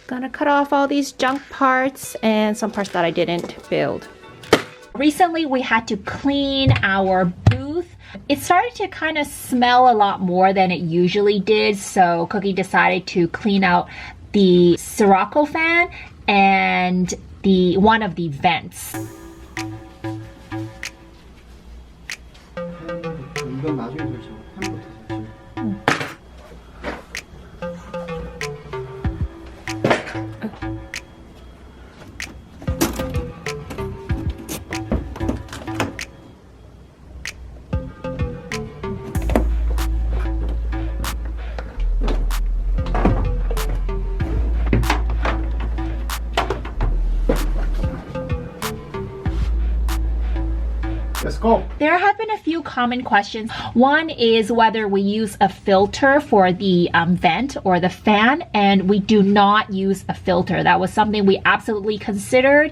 Gonna cut off all these junk parts and some parts that I didn't build. Recently, we had to clean our booth. It started to kind of smell a lot more than it usually did, so Kughee decided to clean out the Sirocco fan and one of the vents. 이건 나중에 설치하고 팬부터 설치. Let's go. There have been a few common questions. One is whether we use a filter for the vent or the fan, and we do not use a filter. That was something we absolutely considered.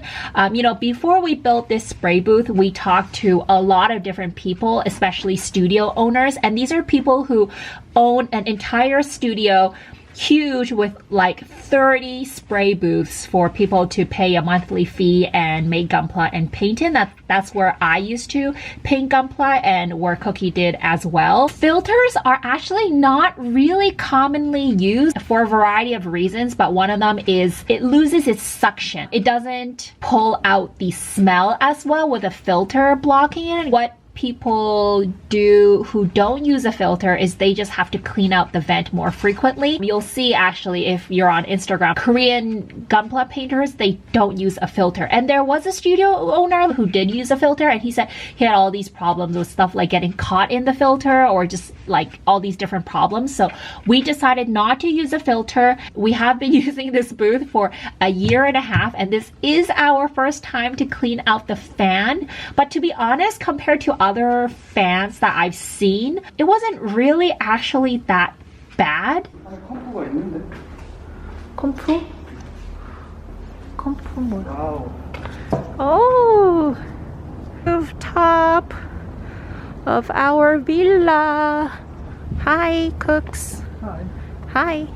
Before we built this spray booth, we talked to a lot of different people, especially studio owners, and these are people who own an entire studio, huge, with like 30 spray booths for people to pay a monthly fee and make Gunpla and paint in. That's where I used to paint Gunpla and where Kughee did as well. Filters are actually not really commonly used for a variety of reasons, but one of them is it loses its suction. It doesn't pull out the smell as well with a filter blocking it. What people do who don't use a filter is they just have to clean out the vent more frequently. You'll see actually if you're on Instagram, Korean Gunpla painters, they don't use a filter. And there was a studio owner who did use a filter, and he said he had all these problems with stuff like getting caught in the filter or just like all these different problems. So we decided not to use a filter. We have been using this booth for a year and a half, and this is our first time to clean out the fan. But to be honest, compared to other fans that I've seen, it wasn't really actually that bad. 컴프가 있는데. 컴프? 컴프 뭐야? 와우. Oh, rooftop of our villa. Hi, cooks. Hi. Hi.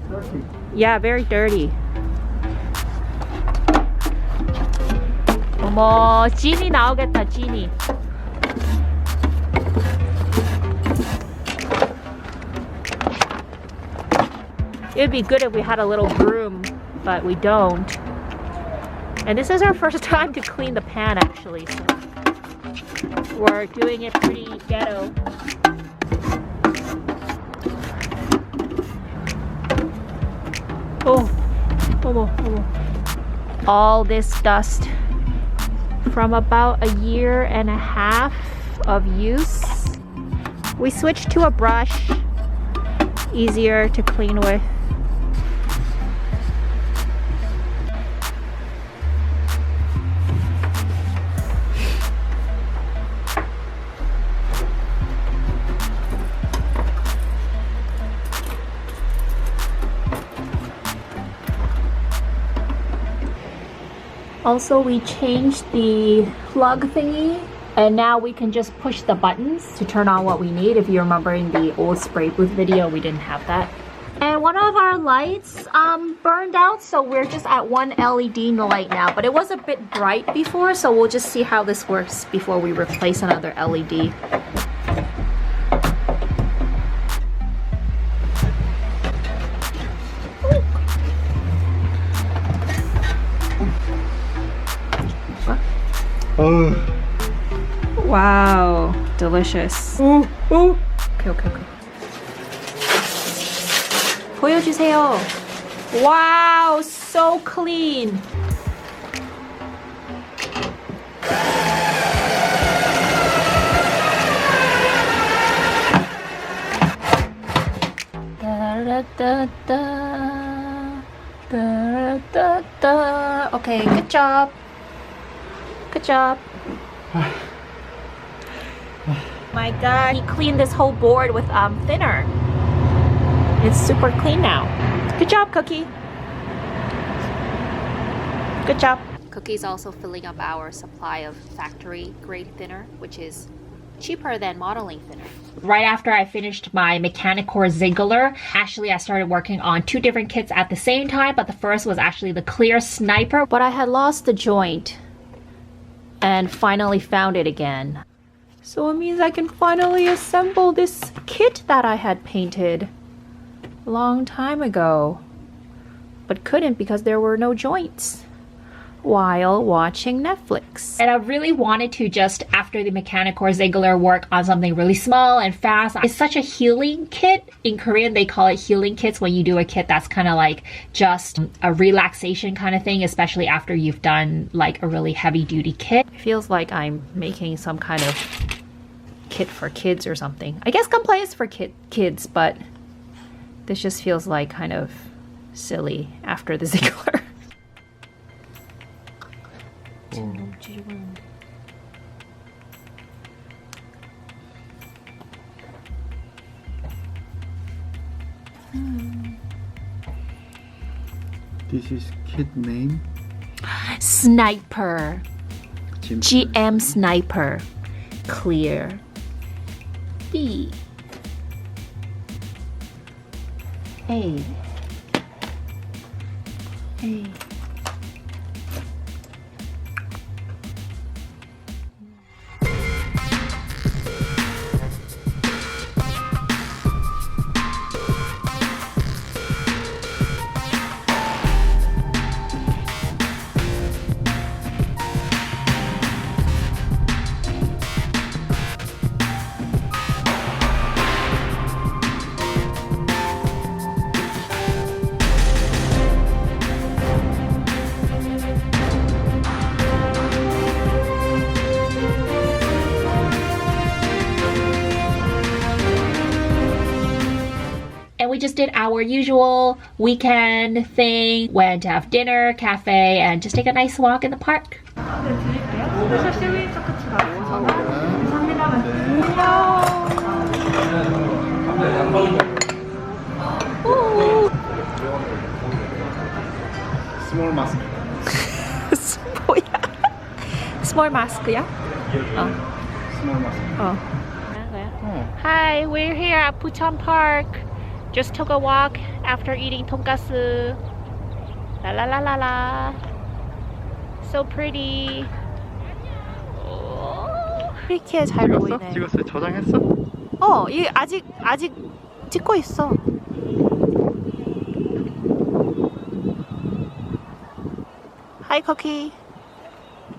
Dirty. Yeah, very dirty. 어머, 지니 나오겠다, 지니. It'd be good if we had a little broom, but we don't. And this is our first time to clean the pan, actually. So we're doing it pretty ghetto. Oh, all this dust from about a year and a half of use. We switched to a brush, easier to clean with. Also, we changed the plug thingy, and now we can just push the buttons to turn on what we need. If you remember in the old spray booth video, we didn't have that. And one of our lights burned out, so we're just at one LED light now. But it was a bit bright before, so we'll just see how this works before we replace another LED. Wow, delicious. Okay. 보여주세요. Wow, so clean. Okay, good job. Good job. My God, he cleaned this whole board with thinner. It's super clean now. Good job, Kughee. Good job. Kughee's also filling up our supply of factory grade thinner, which is cheaper than modeling thinner. Right after I finished my Mechanicore Ziegler, actually I started working on 2 different kits at the same time, but the first was actually the clear sniper. But I had lost the joint and finally found it again. So it means I can finally assemble this kit that I had painted a long time ago, but couldn't because there were no joints while watching Netflix. And I really wanted to just, after the Mechanicore Ziegler, work on something really small and fast. It's such a healing kit. In Korean, they call it healing kits when you do a kit that's kind of like just a relaxation kind of thing, especially after you've done like a really heavy duty kit. It feels like I'm making some kind of kit for kids or something. I guess Gunpla is for kids, but this just feels like kind of silly after the Ziegler. This is kit name. Sniper. GM Sniper. Clear. B. A. A. We just did our usual weekend thing, went to have dinner, cafe, and just take a nice walk in the park. Small mask. 뭐야? Small mask야? Small mask. Hi, we're here at Bucheon Park. Just took a walk after eating 돈가스. La la la la la. So pretty. 이렇게 잘 보이네. 찍었어? 저장했어? 이 아직 찍고 있어. 하이 커키.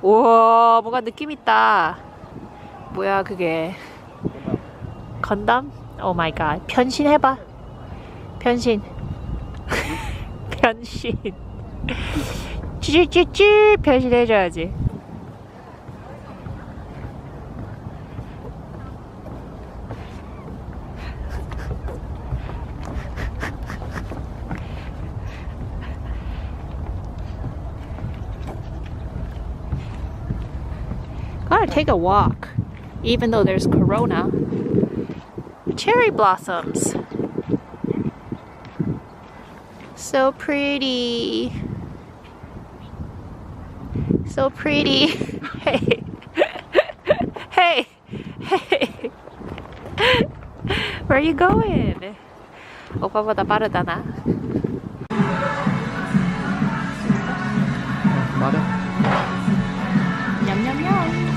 우와, 뭔가 느낌 있다. 뭐야 그게? 건담? 오 마이 갓. 변신해봐. 변신. 변신. 찌찌찌찌 변신해줘야지. Gotta take a walk, even though there's corona. Cherry blossoms. So pretty. So pretty. Hey. Hey. Hey. Where are you going? 오빠보다 빠르다 나. 맞아. 냠냠냠.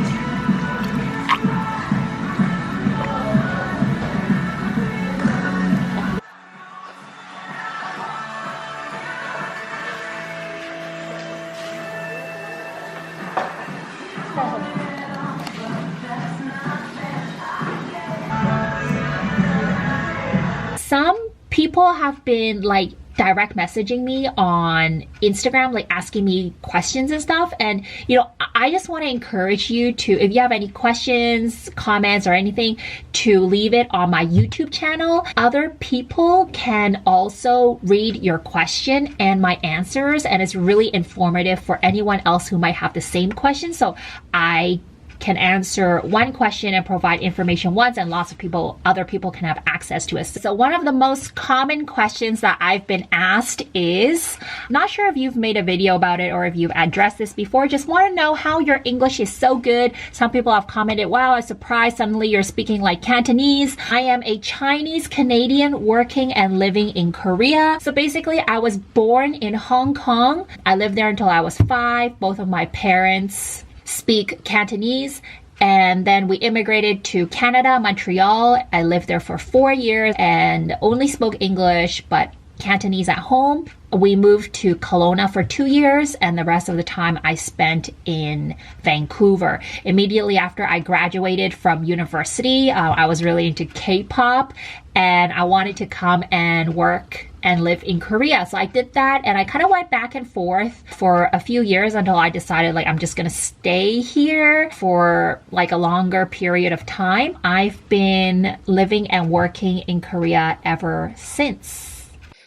Some people have been like direct messaging me on Instagram, like asking me questions and stuff. And, you know, I just want to encourage you to, if you have any questions, comments, or anything, to leave it on my YouTube channel. Other people can also read your question and my answers, and it's really informative for anyone else who might have the same question. So I can answer one question and provide information once, and other people can have access to it. So one of the most common questions that I've been asked is, not sure if you've made a video about it or if you've addressed this before, just want to know how your English is so good. Some people have commented, wow, I'm surprised suddenly you're speaking like Cantonese. I am a Chinese Canadian working and living in Korea. So basically, I was born in Hong Kong. I lived there until I was 5. Both of my parents speak Cantonese, and then we immigrated to Canada, Montreal. I lived there for 4 years and only spoke English but Cantonese at home. We moved to Kelowna for 2 years, and the rest of the time I spent in Vancouver. Immediately after I graduated from university, I was really into K-pop, and I wanted to come and work and live in Korea. So I did that, and I kind of went back and forth for a few years until I decided like I'm just gonna stay here for like a longer period of time. I've been living and working in Korea ever since.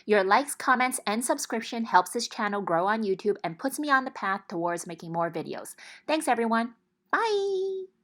Your likes, comments, and subscription helps this channel grow on YouTube and puts me on the path towards making more videos. Thanks everyone. Bye!